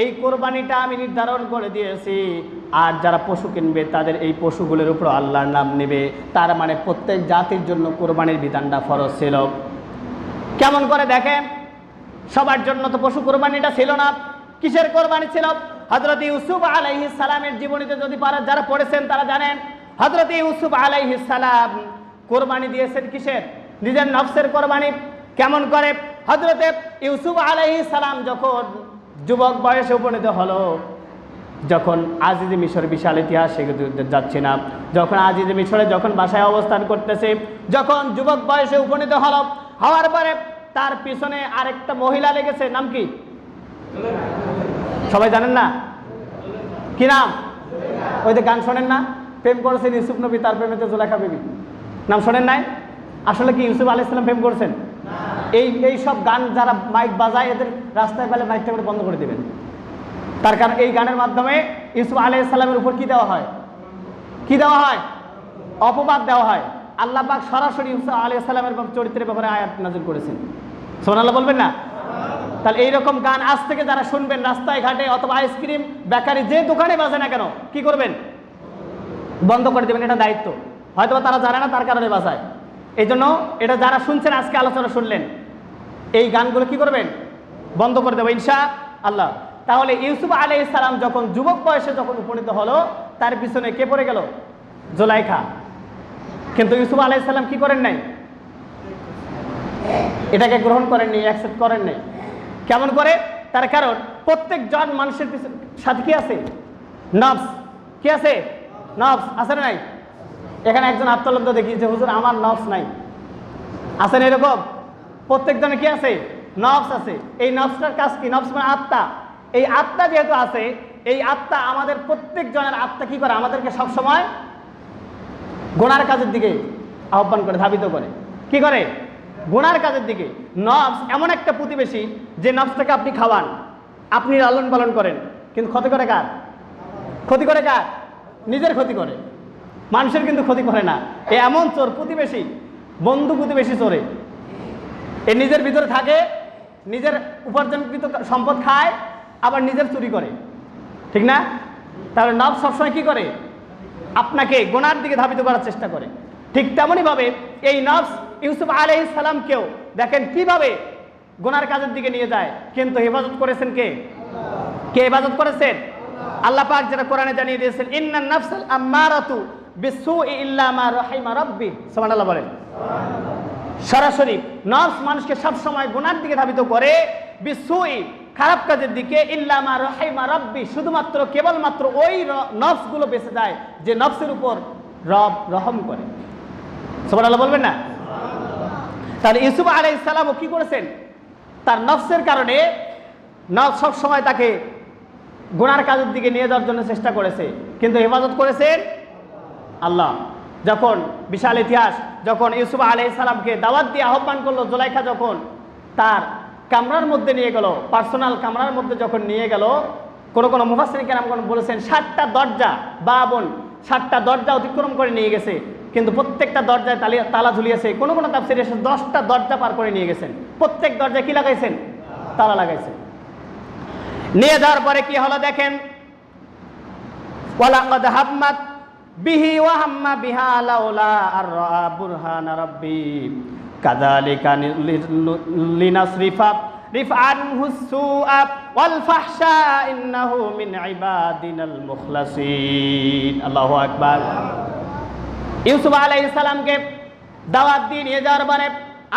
এই কোরবানিটা আমি নির্ধারণ করে দিয়েছি। আর যারা পশু কিনবে তাদের এই পশুগুলোর উপর আল্লাহর নাম নেবে। তার মানে প্রত্যেক জাতির জন্য কোরবানির বিধানটা ফরজ ছিল। কেমন করে দেখেন, সবার জন্য তো পশু কোরবানিটা ছিল না। কিসের কোরবানি ছিল? হযরত ইউসুফ আলাইহিস সালামের জীবনীতে যদি যারা পড়েছেন তারা জানেন, হযরত ইউসুফ আলাইহিস সালাম কোরবানি দিয়েছেন কিসের? নিজের নফসের কোরবানি। কেমন করে? হযরত ইউসুফ আলাইহিস সালাম যখন যুবক বয়সে উপনীত হলো, যখন আজিজে মিশর, বিশাল ইতিহাস, সেগুলো যাচ্ছে না, যখন আজিজে মিশরে যখন বাসায় অবস্থান করতেছে, যখন যুবক বয়সে উপনীত হলো, হওয়ার পরে তার পিছনে আরেকটা মহিলা লেগেছে। নাম কি? সবাই জানেন না? কি নাম? ওই যে গান শোনেন না, প্রেম করেছেন ইউসুফ নবী, তার প্রেমেতে জুলেখা বিবি, নাম শোনেন নাই? আসলে কি ইউসুফ আলাইহিস সালাম প্রেম করছেন? এই সব গান যারা মাইক বাজায়, এদের রাস্তায় পেলে মাইকটা করে বন্ধ করে দেবেন। তার কারণ এই গানের মাধ্যমে ইউসুফ আলাইহিস সালামের উপর কি দেওয়া হয়? কি দেওয়া হয়? অপবাদ দেওয়া হয়। আল্লাহ পাক সরাসরি ইউসুফ আলাইহিস সালামের চরিত্রের ব্যাপারে আয়াত নাযিল করেছেন। সুবহানাল্লাহ বলবেন না? তাহলে এইরকম গান আজ থেকে যারা শুনবেন রাস্তায় ঘাটে অথবা আইসক্রিম বেকারি যে দোকানে বাজে না কেন, কি করবেন? বন্ধ করে দেবেন। এটা দায়িত্ব। হয়তো তারা জানে না, তার কারণে বাজায়। এই জন্য এটা যারা শুনছেন, আজকে আলোচনা শুনলেন, এই গানগুলো কি করবেন? বন্ধ করে দেবো ইনশাআল্লাহ। তাহলে ইউসুফ আলাইহিস সালাম যখন যুবক বয়সে যখন উপনীত হলো, তার পিছনে কে পড়ে গেল? জুলাইখা। কিন্তু ইউসুফ আলাইহিস সালাম কি করেন নাই? এটাকে গ্রহণ করেননি, অ্যাকসেপ্ট করেন নাই। কেমন করে? তার কারণ প্রত্যেক জন মানুষের সাথে কি আছে? নফস। কি আছে? নফস আছে না নাই? এখানে একজন আত্মলব্ধ দেখিয়েছে, হুজুর আমার নফস নাই। আছেন এরকম? প্রত্যেকজনের কি আছে? নফস আছে। এই নফসটার কাজ কি? নফস মানে আত্মা। এই আত্মা যেহেতু আছে, এই আত্মা আমাদের প্রত্যেক জনের আত্মা কি করে? আমাদেরকে সবসময় গুনার কাজের দিকে আহ্বান করে, ধাবিত করে। কি করে? গুনার কাজের দিকে। নফস এমন একটা প্রতিবেশী, যে নফসটাকে আপনি খাওয়ান, আপনি লালন পালন করেন, কিন্তু ক্ষতি করে কার? ক্ষতি করে কার? নিজের ক্ষতি করে, মানুষের কিন্তু ক্ষতি করে না। এ এমন চোর, প্রতিবেশী, বন্ধু প্রতিবেশী চোরে। এ নিজের ভিতরে থাকে, নিজের উপার্জনকৃত সম্পদ খায়, আবার নিজের চুরি করে। ঠিক না? তাহলে নফস সবসময় কি করে? আপনাকে গুনার দিকে ধাবিত করার চেষ্টা করে। ঠিক তেমনইভাবে এই নফস ইউসুফ আলাইহিস সালামকেও দেখেন কিভাবে গুনার কাজের দিকে নিয়ে যায়, কিন্তু হেফাজত করেছেন কে? কে হেফাজত করেছেন? আল্লাহ পাক যেটা কোরআনে জানিয়ে দিয়েছেন, ইন্নান নাফসাল আম্মারাতু বিসসুই ইল্লা মা রাহিমা রাব্বি। সুবহানাল্লাহ বলেন। সরাসরি নফস মানুষকে সব সময় গুনার দিকে ধাবিত করে, বিসসুই খারাপ কাজের দিকে, ইল্লা মা রাহিমা রাব্বি শুধুমাত্র কেবলমাত্র ওই নফসগুলো বেঁচে যায় যে নফসের উপর রব রহম করে। সুবহানাল্লাহ বলবেন না? তাহলে ইউসুফ আলাইহিস সালামও কি করেছেন? তার নফসের কারণে নফস সব সময় তাকে গুনার কাজের দিকে নিয়ে যাওয়ার জন্য চেষ্টা করেছে, কিন্তু হেফাজত করেছেন আল্লাহ। যখন বিশাল ইতিহাস, যখন ইউসুফ আলাইহিস সালামকে দাওয়াত দিয়ে আহ্বান করলো, জুলাইখা যখন তার কামরার মধ্যে নিয়ে গেল, পার্সোনাল কামরার মধ্যে যখন নিয়ে গেল, কোনো মুফাসসিরিন কেরামগণ বলেছেন 7টা দরজা, বাবন 7টা দরজা অতিক্রম করে নিয়ে গেছে, কিন্তু প্রত্যেকটা দরজায় তালা ঝুলিয়েছে। কোনো তাফসীরে 10টা দরজা পার করে নিয়ে গেছেন, প্রত্যেক দরজায় কি লাগাইছেন? তালা লাগাইছেন। নিয়ে যাওয়ার পরে কি হলো দেখেন, ওয়ালাকাদ হাম্মাত বিহি ওয়া হাম্মা বিহা লাউলা আর-রা বুরহানা রাব্বি কাযালিকা লিনাসরিফা রিফআনহু সুআ ওয়াল ফাহশা ইন্নাহু মিন ইবাদিনাল মুখলাসিন। আল্লাহু আকবার। ইউসুফ আলাইহিস সালামকে দাওয়াত দিয়ে নিয়ে যাওয়ার পরে,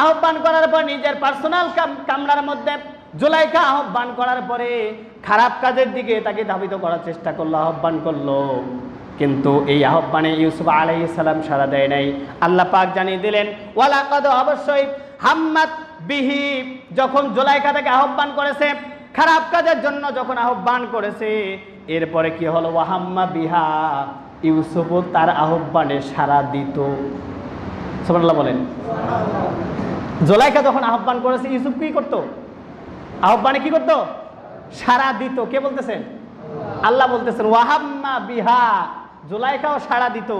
আহ্বান করার পর নিজের পার্সোনাল কামরার মধ্যে জুলাইখা আহ্বান করার পরে খারাপ কাজের দিকে তাকে ধাবিত করার চেষ্টা করলো, আহ্বান করলো, কিন্তু এই আহ্বানে ইউসুফ আলাইহিস সালাম সাড়া দেয় নাই। আল্লাহ পাক জানিয়ে দিলেন, ওয়ালাকাদ, অবশ্যই, হাম্মাত বিহি, যখন জুলাইখা তাকে আহ্বান করেছে, খারাপ কাজের জন্য যখন আহ্বান করেছে, এরপরে কি হলো, ওয়াহাম্মা বিহা, ইউসুফও তার আহ্বানে সাড়া দিত। সুবহানাল্লাহ বলেন। জুলাইখা যখন আহ্বান করেছে, ইউসুফ কি করতো? আহ্বানে কি করতো? সাড়া দিত। কে বলতেছেন? আল্লাহ বলতেছেন, ওয়াহাম্মা বিহা, জুলাইখাও সাড়া দিত।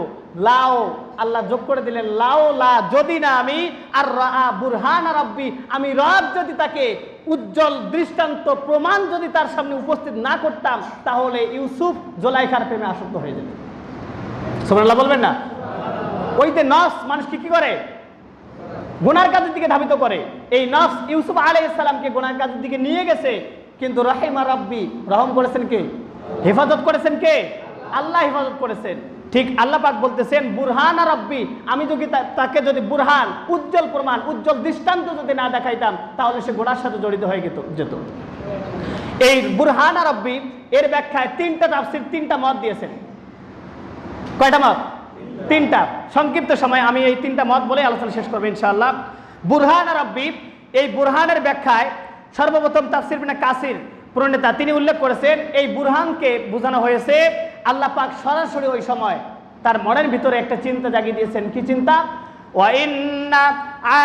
লাও, আল্লাহ যোগ করে দিলেন, লাও লা, যদি না আমি আর-রা বুরহানা রাব্বি, আমি রব যদি তাকে উজ্জ্বল দৃষ্টান্ত প্রমাণ যদি তার সামনে উপস্থিত না করতাম, তাহলে ইউসুফ জুলাইখার প্রেমে আসক্ত হয়ে যেত। সুবহানাল্লাহ বলবেন না? ওই যে নফস মানুষকে কি করে? গুনার কাজের দিকে ধাবিত করে। এই নফস ইউসুফ আলাইহিস সালামকে গুনার কাজের দিকে নিয়ে গেছে, কিন্তু রাহিমা রাব্বি, রহম করেছেন কে? হেফাজত করেছেন কে? আল্লাহ হেফাজত করেছেন। ঠিক আল্লাহ পাক বলতেছেন, বুরহানা রাব্বি, আমি যদি তাকে যদি বুরহান, উজ্জ্বল প্রমাণ, উজ্জ্বল দৃষ্টান্ত যদি না দেখাইতাম, তাহলে সে গুনার সাথে জড়িত হয়ে যেত। এই বুরহানা রাব্বি এর ব্যাখ্যায় 3টা তাফসীর, 3টা মত দিয়েছেন। কয়টা মত? 3টা। সংক্ষিপ্ত সময় আমি এই 3টা মত বলে আলোচনা শেষ করব ইনশাআল্লাহ। বুরহানা রাব্বি, এই বুরহানের ব্যাখ্যায় সর্বপ্রথম তাফসীর ইবনে কাসির প্রণেতা তিনি উল্লেখ করেছেন, এই বুরহানকে বোঝানো হয়েছে আল্লাহ পাক সরাসরি ওই সময় তার মনের ভিতরে একটা চিন্তা জাগিয়ে দিয়েছেন। কি চিন্তা? ওয়া ইন্না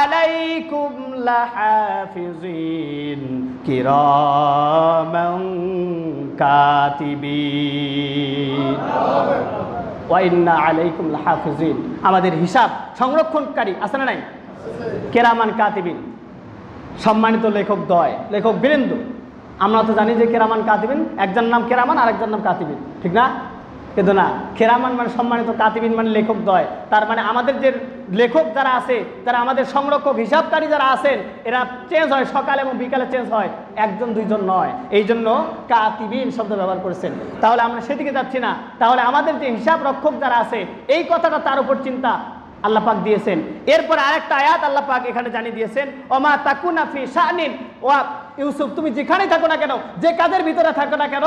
আলাইকুম লাহাফিজিন কিরামান কাতিবিন। ওয়া ইন্না আলাইকুম লাহাফিজিন, আমাদের হিসাব সংরক্ষণকারী আছে না নাই? কিরামান কাতিবিন, সম্মানিত লেখক দ্বয়, লেখক বীরেন্দ্র। আমরা তো জানি যে কেরামান কাতিবিন, একজন নাম কেরামান আর একজন নাম কাতিবিন, ঠিক না? কিন্তু না, কেরামান মানে সম্মানিত, কাতিবিন মানে লেখক দ্বয়। তার মানে আমাদের যে লেখক যারা আছে, তারা আমাদের সংরক্ষক, হিসাবকারী যারা আছেন, এরা চেঞ্জ হয়, সকাল এবং বিকালে চেঞ্জ হয়, 1জন 2জন নয়। এই জন্য কাতিবিন শব্দ ব্যবহার করেছেন। তাহলে আমরা সেদিকে যাচ্ছি না। তাহলে আমাদের যে হিসাব রক্ষক যারা আছে, এই কথাটা তার উপর চিন্তা আল্লাহ পাক দিয়েছেন। এরপর আরেকটা আয়াত আল্লাহ পাক এখানে জানিয়ে দিয়েছেন, ওমা তাকুনা ফি শানিন, ওয়া ইউসুফ, তুমি যেখানেই থাকো না কেন, যে কাজের ভিতরে থাকো না কেন,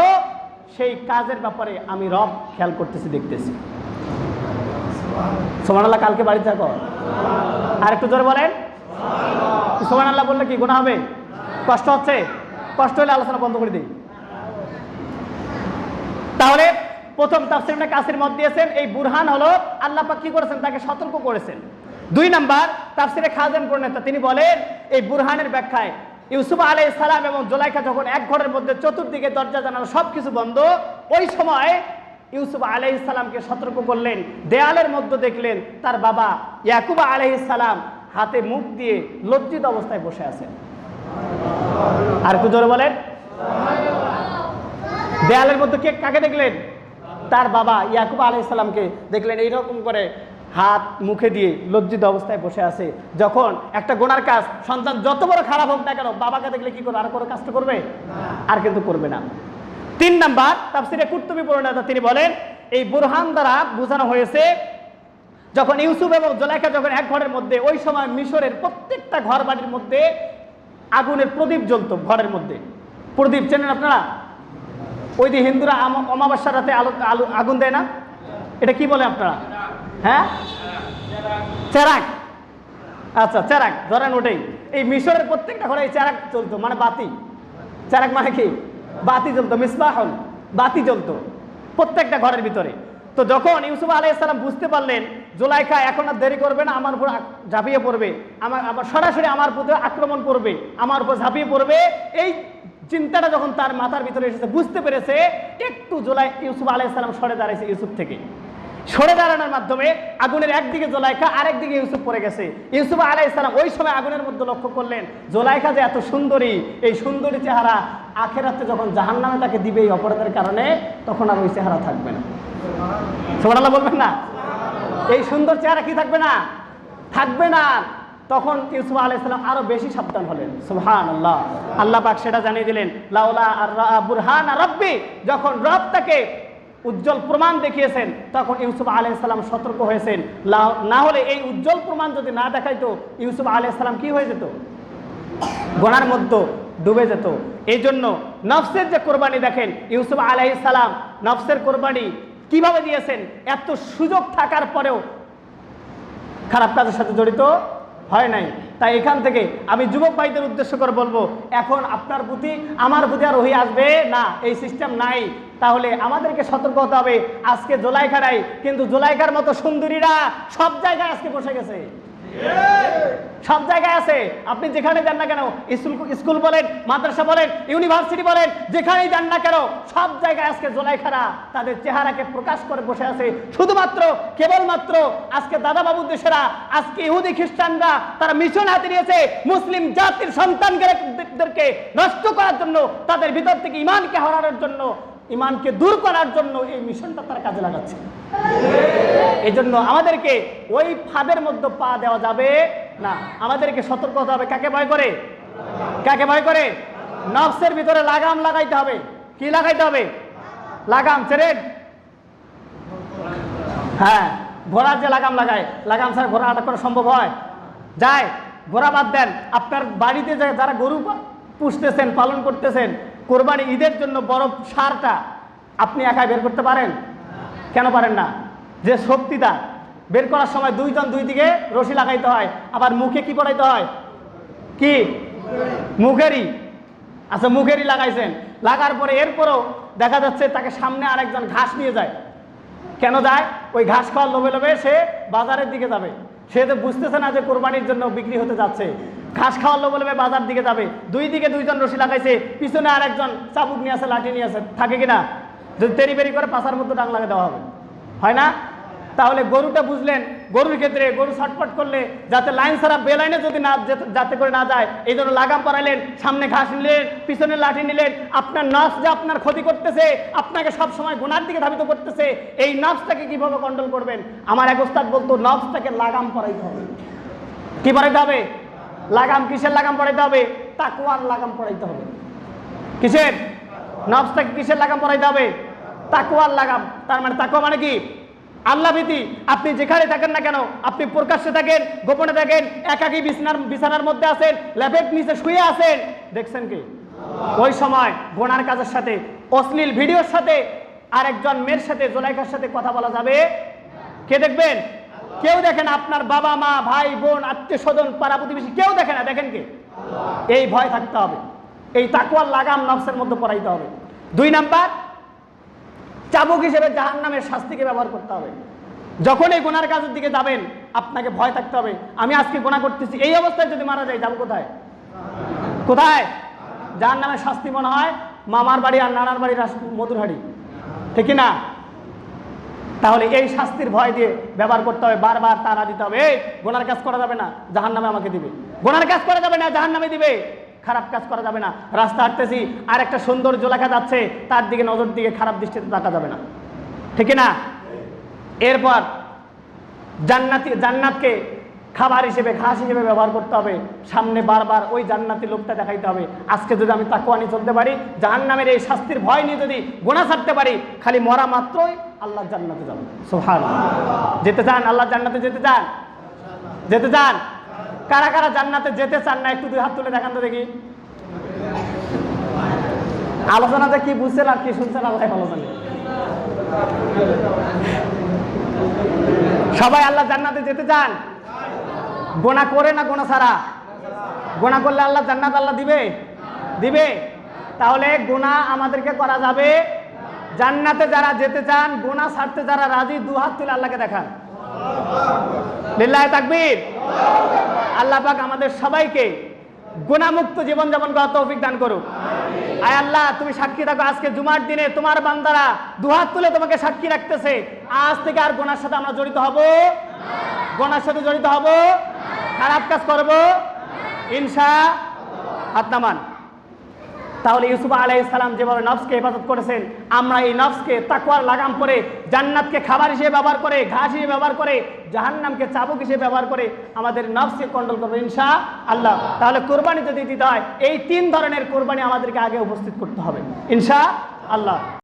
সেই কাজের ব্যাপারে আমি রব খেয়াল করতেছি, দেখতেছি। সুবহানাল্লাহ। কালকে বাড়ি থাকো, আর একটু জোরে বলেন সুবহানাল্লাহ। বললে কি গুনাহ হবে? কষ্ট হচ্ছে? কষ্ট হলে আলোচনা বন্ধ করে দিই। তাহলে প্রথম তাফসীর ইবনে কাসির মত দিয়েছেন, এই বুরহান হলো আল্লাহ পাক কি করেছেন, তাকে সতর্ক করেছেন। 2 নাম্বার তাফসীরে খাজেন প্রণেতা তিনি বলেন, এই বুরহানের ব্যাখ্যায় ইউসুফ আলাইহিস সালাম এবং জুলাইখা যখন এক ঘরের মধ্যে চতুর্দিকে দরজা জানালা সবকিছু বন্ধ, ওই সময় ইউসুফ আলাইহিস সালামকে সতর্ক করলেন। দেয়ালের মধ্যে দেখলেন তার বাবা ইয়াকুব আলাইহিস সালাম হাতে মুখ দিয়ে লজ্জিত অবস্থায় বসে আছেন। আর একটু জোরে বলেন। দেয়ালের মধ্যে কাকে দেখলেন? তার বাবা ইয়াকুব আলাইহিস সালামকে দেখলেন এইরকম করে হাত মুখে দিয়ে লজ্জিত অবস্থায় বসে আছে। যখন একটা গুনার কাজ, সন্তান যত বড় খারাপ হোক না কেন, বাবাকে দেখলে কি করবে? আর কোনো কাজটা করবে? আর কিন্তু করবে না। 3 নাম্বার তাফসীরে কুরতুবী প্রণেতা তিনি বলেন, এই বুরহান দ্বারা বোঝানো হয়েছে, যখন ইউসুফ এবং জুলাইখা যখন এক ঘরের মধ্যে, ওই সময় মিশরের প্রত্যেকটা ঘর বাড়ির মধ্যে আগুনের প্রদীপ জ্বলতো। ঘরের মধ্যে প্রদীপ চেনেন আপনারা? ওই যে হিন্দুরা অমাবস্যার রাতে আগুন দেয় না, এটা কি বলে আপনারা? হ্যাঁ, চেরাক। আচ্ছা, চেরাক ধরেন ওটাই। এই মিশরের প্রত্যেকটা ঘরে এই চেরাক চলতো, মানে বাতি। চেরাগ মানে কি? বাতি জ্বলতো, মিসবাহুল, বাতি জ্বলতো প্রত্যেকটা ঘরের ভিতরে। তো যখন ইউসুফ আলাইহিস সালাম বুঝতে পারলেন জুলাইখা এখন আর দেরি করবে না, আমার উপর ঝাঁপিয়ে পড়বে, আমার সরাসরি আমার উপর আক্রমণ করবে, আমার উপর ঝাঁপিয়ে পড়বে, এই চিন্তাটা যখন তার মাথার ভিতরে এসেছে, বুঝতে পেরেছে, একটু ইউসুফ আলাইহিস সালাম সরে দাঁড়াইছে। ইউসুফ থেকে সরে দাঁড়ানোর মাধ্যমে আগুনের একদিকে জুলাইখা, আরেকদিকে ইউসুফ পড়ে গেছে। ইউসুফ আলাইহিস সালাম ওই সময় আগুনের মধ্যে লক্ষ্য করলেন জুলাইখা যে এত সুন্দরী, এই সুন্দরী চেহারা আখিরাতে যখন জাহান্নামে তাকে দিবে এই অপরাধের কারণে, তখন আর ওই চেহারা থাকবে না। সুবহানাল্লাহ বলবেন না? এই সুন্দর চেহারা কি থাকবে না? থাকবে না। তখন ইউসুফ আলাইহিস সালাম আরো বেশি সাবধান হলেন। সুবহানাল্লাহ। আল্লাহ পাক সেটা জানিয়ে দিলেন, লাউলা আর বুরহানা রাব্বি, যখন রব তাকে উজ্জ্বল প্রমাণ দেখিয়েছেন তখন ইউসুফ আলাইহিস সালাম সতর্ক হয়েছেন। না হলে এই উজ্জ্বল প্রমাণ যদি না দেখাইতো, ইউসুফ আলাইহিস সালাম কি হয়ে যেত? গুনার মধ্যে ডুবে যেত। এই জন্য নফসের যে কোরবানি দেখেন, ইউসুফ আলাইহিস সালাম নফসের কোরবানি কিভাবে দিয়েছেন, এত সুযোগ থাকার পরেও খারাপ কাজের সাথে জড়িত হয় নাই। তাই এখান থেকে আমি যুবক ভাইদের উদ্দেশ্য করে বলবো, এখন আপনার প্রতি আমার প্রতি আর ওহী আসবে না, এই সিস্টেম নাই। তাহলে আমাদেরকে সতর্ক হতে হবে। আজকে জুলাইখা নাই, কিন্তু জুলাইখার মতো সুন্দরীরা সব জায়গায় আজকে বসে গেছে, সব জায়গায় আছে। আপনি যেখানে যান না কেন, স্কুল বলেন, মাদ্রাসা বলেন, ইউনিভার্সিটি বলেন, যেখানেই যান না কেন, সব জায়গায় আজকে জুলাইখারা তাদের চেহারাকে প্রকাশ করে বসে আছে। শুধুমাত্র কেবলমাত্র আজকে দাদা বাবু দেশেরা, আজকে ইহুদি খ্রিস্টানরা তারা মিশন হাতে নিয়েছে মুসলিম জাতির সন্তানদেরকে নষ্ট করার জন্য, তাদের ভিতর থেকে ইমানকে হারানোর জন্য, ইমানকে দূর করার জন্য এই মিশনটা তারা কাজে লাগাচ্ছে। এই জন্য আমাদেরকে ওই ফাঁদের মধ্যে পা দেওয়া যাবে না। আমাদেরকে সতর্ক হতে হবে। কাকে ভয় করে? কাকে ভয় করে? নফসের ভিতরে লাগাম লাগাইতে হবে। কি লাগাইতে হবে? লাগাম, চেরেন। হ্যাঁ, ঘোড়ার যে লাগাম লাগায়, লাগাম ছাড়া ঘোড়া আটক করা সম্ভব হয়? যায়? ঘোড়া বাদ দেন, আপনার বাড়িতে যারা গরু পুষতেছেন, পালন করতেছেন, কোরবানি ঈদের জন্য বড় সারটা আপনি একাই বের করতে পারেন? কেন পারেন না? যে শক্তিটা বের করার সময় দুইজন দুই দিকে রশি লাগাইতে হয়, আবার মুখে কি পড়াইতে হয়? কি? মুখেরই। আচ্ছা, মুখেরই লাগাইছেন, লাগার পরে এরপরও দেখা যাচ্ছে তাকে সামনে আরেকজন ঘাস নিয়ে যায়। কেন যায়? ওই ঘাস খাওয়ার লোভে লোভে সে বাজারের দিকে যাবে। সে তো বুঝতেছে না যে কোরবানির জন্য বিক্রি হতে যাচ্ছে, ঘাস খাওয়ার লোভে লোভে বাজার দিকে যাবে। দুই দিকে দুইজন রশি লাগাইছে, পিছনে আরেকজন চাবুক নিয়ে আসে, লাঠি নিয়ে আসে, থাকে কিনা? যদি তেরি বেরি করে পাশার মধ্যে ডাং লাগিয়ে দেওয়া হবে, হয় না? তাহলে গরুটা বুঝলেন, গরুর ক্ষেত্রে গরু ছটফট করলে যাতে লাইন ছাড়া বেলাইনে যদি না যাতে করে না যায়, এই জন্য লাগাম পরাইলেন, সামনে ঘাস নিলেন, পিছনে লাঠি নিলেন। আপনার নফস যে আপনার ক্ষতি করতেছে, আপনাকে সব সময় গুনার দিকে ধাবিত করতেছে, এই নফসটাকে কিভাবে কন্ট্রোল করবেন? আমার এক ওস্তাদ বলতো, নফসটাকে লাগাম পরাইতে হবে। কি পরাইতে হবে? লাগাম। কিসের লাগাম পরাইতে হবে? তাকওয়ার লাগাম পরাইতে হবে। কিসের? নফসটাকে কিসের লাগাম পরাইতে হবে? তাকওয়ার লাগাম। তার মানে তাকওয়া মানে কি? আল্লাহ ভীতি। আপনি যেখানে থাকেন না কেন, আপনি প্রকাশ্যে থাকেন, গোপনে থাকেন, একাকী বিছানার মধ্যে আছেন, ল্যাপের নিচে শুয়ে আছেন, দেখছেন কি? ওই সময় গোনার কাজের সাথে, অশ্লীল ভিডিওর সাথে, আরেকজন মেয়ের সাথে, জুলাইখার সাথে কথা বলা যাবে? কে দেখবেন? কেউ দেখেন। আপনার বাবা মা, ভাই বোন, আত্মীয় স্বজন, পাড়া প্রতিবেশী কেউ দেখে না। দেখেন কে? এই ভয় থাকতে হবে। এই তাকওয়ার লাগাম নফসের মধ্যে পরাইতে হবে। 2 নাম্বার, চাবুক হিসেবে জাহান্নামের শাস্তিকে ব্যবহার করতে হবে। যখন এই গুনার কাজের দিকে যাবেন, আপনাকে ভয় থাকতে হবে, আমি আজকে গুনাহ করতেছি, এই অবস্থায় যদি মারা যায়, যাবো কোথায়? কোথায়? জাহান্নামের শাস্তি মনে হয় মামার বাড়ি আর নানার বাড়ির মধুর হাড়ি, ঠিক না? তাহলে এই শাস্তির ভয় দিয়ে ব্যবহার করতে হবে, বারবার তাড়া দিতে হবে, এই গুনার কাজ করা যাবে না, জাহান্নামে আমাকে দিবে। গুনার কাজ করা যাবে না, জাহান্নামে দিবে। খারাপ কাজ করা যাবে না। রাস্তা হাঁটতেছি, আর একটা সুন্দর জোলাখা যাচ্ছে, তার দিকে নজর দিকে খারাপ দৃষ্টিতে তাকা যাবে না, ঠিক না? এরপর জান্নাতকে খাবার হিসেবে, ঘাস হিসেবে ব্যবহার করতে হবে। সামনে বারবার ওই জান্নাতি লোকটা দেখাইতে হবে। আজকে যদি আমি তাকওয়া নিয়ে চলতে পারি, জাহান্নামের এই শাস্তির ভয় নিয়ে যদি গুনাহ ছাড়তে পারি, খালি মরা মাত্রই আল্লাহর জান্নাতে যাব। সুবহানাল্লাহ। যেতে চান? আল্লাহর জান্নাতে যেতে চান? যেতে চান? কারা কারা জান্নাতে যেতে চান না, একটু 2 হাত তুলে দেখান তো দেখি। আলোচনাতে কি বুঝছেন আর কি শুনছেন আল্লাহ ভালো জানে। সবাই আল্লাহ জান্নাতে যেতে চান? গোনা করে না গোনা ছাড়া? গোনা করলে আল্লাহ জান্নাত আল্লাহ দিবে? দিবে? তাহলে গুনাহ আমাদেরকে করা যাবে। জান্নাতে যারা যেতে চান, গুনাহ ছাড়তে যারা রাজি, দুহাত তুলে আল্লাহকে দেখান। লিল্লাহি তাকবীর। আল্লাহ পাক আমাদের সবাইকে গুনাহমুক্ত জীবনযাপন করার তৌফিক দান করুক। আয় আল্লাহ, তুমি সাক্ষী থাকো, আজকে জুমার দিনে তোমার বান্দারা দুহাত তুলে তোমাকে সাক্ষী রাখতেছে, আজ থেকে আর গুনাহর সাথে আমরা জড়িত হব, গুনাহর সাথে জড়িত হব, খারাপ কাজ করব ইনশাআল্লাহ। হাত নামান। তাহলে ইউসুফ আলাইহিস সালাম যেভাবে নফসকে হেফাজত করেছেন, আমরা এই নফসকে তাকওয়ার লাগাম করে, জান্নাতকে খাবার হিসেবে ব্যবহার করে, ঘাস হিসেবে ব্যবহার করে, জাহান্নামকে চাবুক হিসেবে ব্যবহার করে আমাদের নফসকে কন্ট্রোল করবো ইনশাআল্লাহ। তাহলে কোরবানি যদি দিতে হয়, এই 3 ধরনের কোরবানি আমাদেরকে আগে উপস্থিত করতে হবে ইনশাআল্লাহ।